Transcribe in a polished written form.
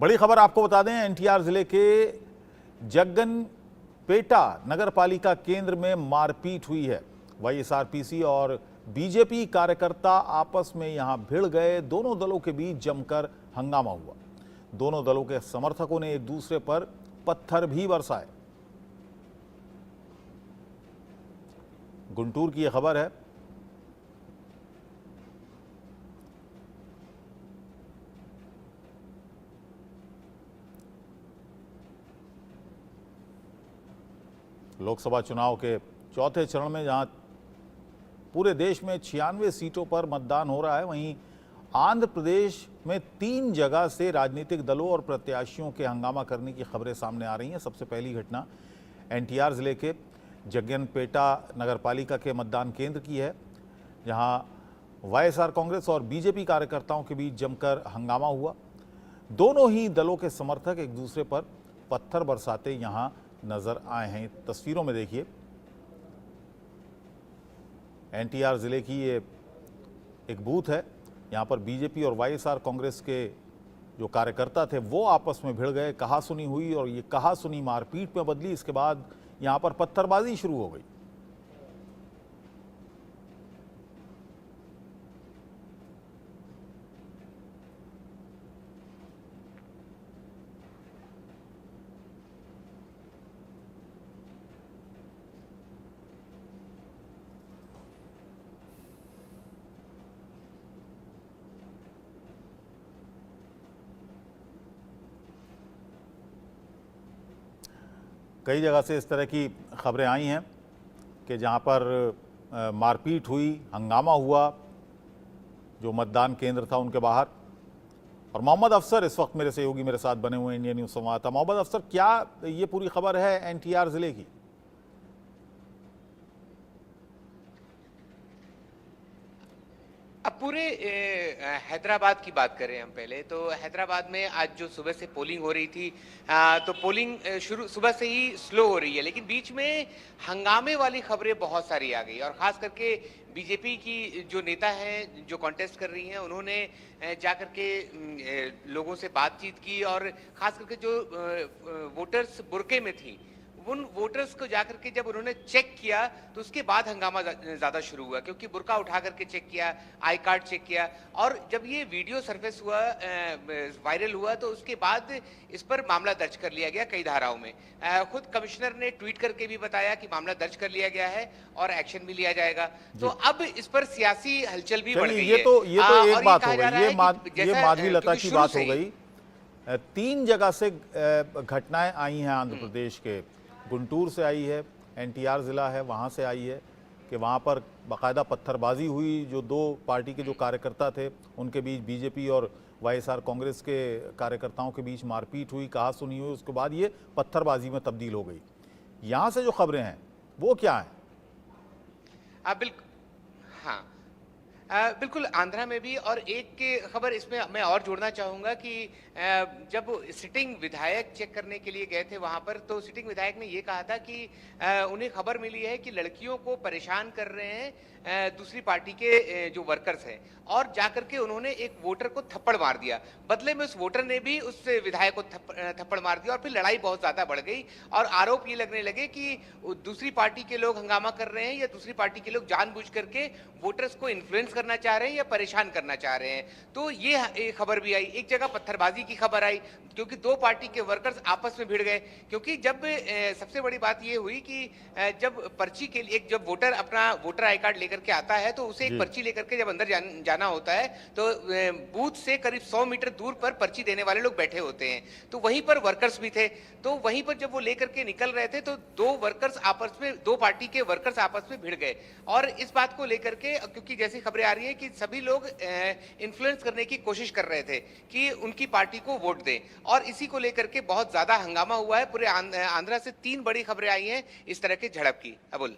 बड़ी खबर आपको बता दें, एनटीआर जिले के जगनपेटा नगर पालिका केंद्र में मारपीट हुई है। वाईएसआरसीपी और बीजेपी कार्यकर्ता आपस में यहां भिड़ गए। दोनों दलों के बीच जमकर हंगामा हुआ। दोनों दलों के समर्थकों ने एक दूसरे पर पत्थर भी बरसाए। गुंटूर की यह खबर है। लोकसभा चुनाव के चौथे चरण में जहां पूरे देश में 96 सीटों पर मतदान हो रहा है, वहीं आंध्र प्रदेश में 3 जगह से राजनीतिक दलों और प्रत्याशियों के हंगामा करने की खबरें सामने आ रही हैं। सबसे पहली घटना एनटीआर जिले के जगनपेटा नगरपालिका के मतदान केंद्र की है, जहां वाईएसआर कांग्रेस और बीजेपी कार्यकर्ताओं के बीच जमकर हंगामा हुआ। दोनों ही दलों के समर्थक एक दूसरे पर पत्थर बरसाते यहां नजर आए हैं। तस्वीरों में देखिए, एनटीआर जिले की ये एक बूथ है। यहां पर बीजेपी और वाईएसआर कांग्रेस के जो कार्यकर्ता थे वो आपस में भिड़ गए, कहासुनी हुई और ये कहासुनी मारपीट में बदली। इसके बाद यहां पर पत्थरबाजी शुरू हो गई। कई जगह से इस तरह की खबरें आई हैं कि जहां पर मारपीट हुई, हंगामा हुआ जो मतदान केंद्र था उनके बाहर। और मोहम्मद अफसर इस वक्त मेरे सहयोगी मेरे साथ बने हुए इंडिया न्यूज संवाददाता। मोहम्मद अफसर, क्या ये पूरी खबर है एनटीआर जिले की? अब पूरे हैदराबाद की बात करें हम पहले तो हैदराबाद में आज जो सुबह से पोलिंग हो रही थी, तो पोलिंग शुरू सुबह से ही स्लो हो रही है, लेकिन बीच में हंगामे वाली खबरें बहुत सारी आ गई। और खास करके बीजेपी की जो नेता हैं जो कॉन्टेस्ट कर रही हैं, उन्होंने जाकर के लोगों से बातचीत की और खास करके जो वोटर्स बुरके में थी उन वोटर्स को जाकर के जब उन्होंने चेक किया तो उसके बाद हंगामा ज्यादा शुरू हुआ, क्योंकि बुर्का उठा करके चेक किया, आई कार्ड चेक किया। और जब ये वीडियो सरफेस हुआ, वायरल हुआ, तो उसके बाद इस पर मामला दर्ज कर लिया गया कई धाराओं में। खुद कमिश्नर ने ट्वीट करके भी बताया कि मामला दर्ज कर लिया गया है और एक्शन भी लिया जाएगा। तो अब इस पर सियासी हलचल भी बढ़ गई है। ये तो एक बात हो गई, ये माधवीलता की बात हो गई। 3 जगह से घटनाएं आई हैं आंध्र प्रदेश के। गुंटूर से आई है, एनटीआर जिला है वहाँ से आई है कि वहाँ पर बाकायदा पत्थरबाजी हुई। जो 2 पार्टी के जो कार्यकर्ता थे उनके बीच, बीजेपी और वाईएसआर कांग्रेस के कार्यकर्ताओं के बीच मारपीट हुई, कहासुनी हुई। उसके बाद ये पत्थरबाजी में तब्दील हो गई। यहाँ से जो खबरें हैं वो क्या हैं? बिल्कुल, हाँ, बिल्कुल आंध्रा में भी। और एक खबर इसमें मैं और जोड़ना चाहूंगा कि जब सिटिंग विधायक चेक करने के लिए गए थे वहां पर, तो सिटिंग विधायक ने ये कहा था कि उन्हें खबर मिली है कि लड़कियों को परेशान कर रहे हैं दूसरी पार्टी के जो वर्कर्स हैं, और जाकर के उन्होंने एक वोटर को थप्पड़ मार दिया। बदले में उस वोटर ने भी उस विधायक को थप्पड़ मार दिया और फिर लड़ाई बहुत ज्यादा बढ़ गई। और आरोप ये लगने लगे कि दूसरी पार्टी के लोग हंगामा कर रहे हैं या दूसरी पार्टी के लोग जानबूझ करके वोटर्स को इन्फ्लुएंस करना चाह रहे हैं या परेशान करना चाह रहे हैं। तो ये खबर भी आई। एक जगह पत्थरबाजी की खबर आई क्योंकि 2 पार्टी के वर्कर्स आपस में भिड़ गए। क्योंकि जब सबसे बड़ी बात ये हुई कि जब पर्ची के लिए जब वोटर अपना वोटर आई कार्ड लेकर के आता है, तो उसे एक पर्ची लेकर के जब अंदर जाना होता है, तो बूथ से करीब 100 मीटर दूर पर पर्ची देने वाले लोग बैठे होते हैं। तो वहीं पर वर्कर्स भी थे। तो वहीं पर जब वो लेकर के निकल रहे थे तो 2 पार्टी के वर्कर्स आपस में भिड़ गए। और इस बात को लेकर के, क्योंकि जैसी खबरें आ रही है कि सभी लोग इन्फ्लुएंस करने की कोशिश कर रहे थे कि उनकी पार्टी को वोट दें, और इसी को लेकर के बहुत ज्यादा हंगामा हुआ है। पूरे आंध्रा से 3 बड़ी खबरें आई हैं इस तरह के झड़प की। अबुल।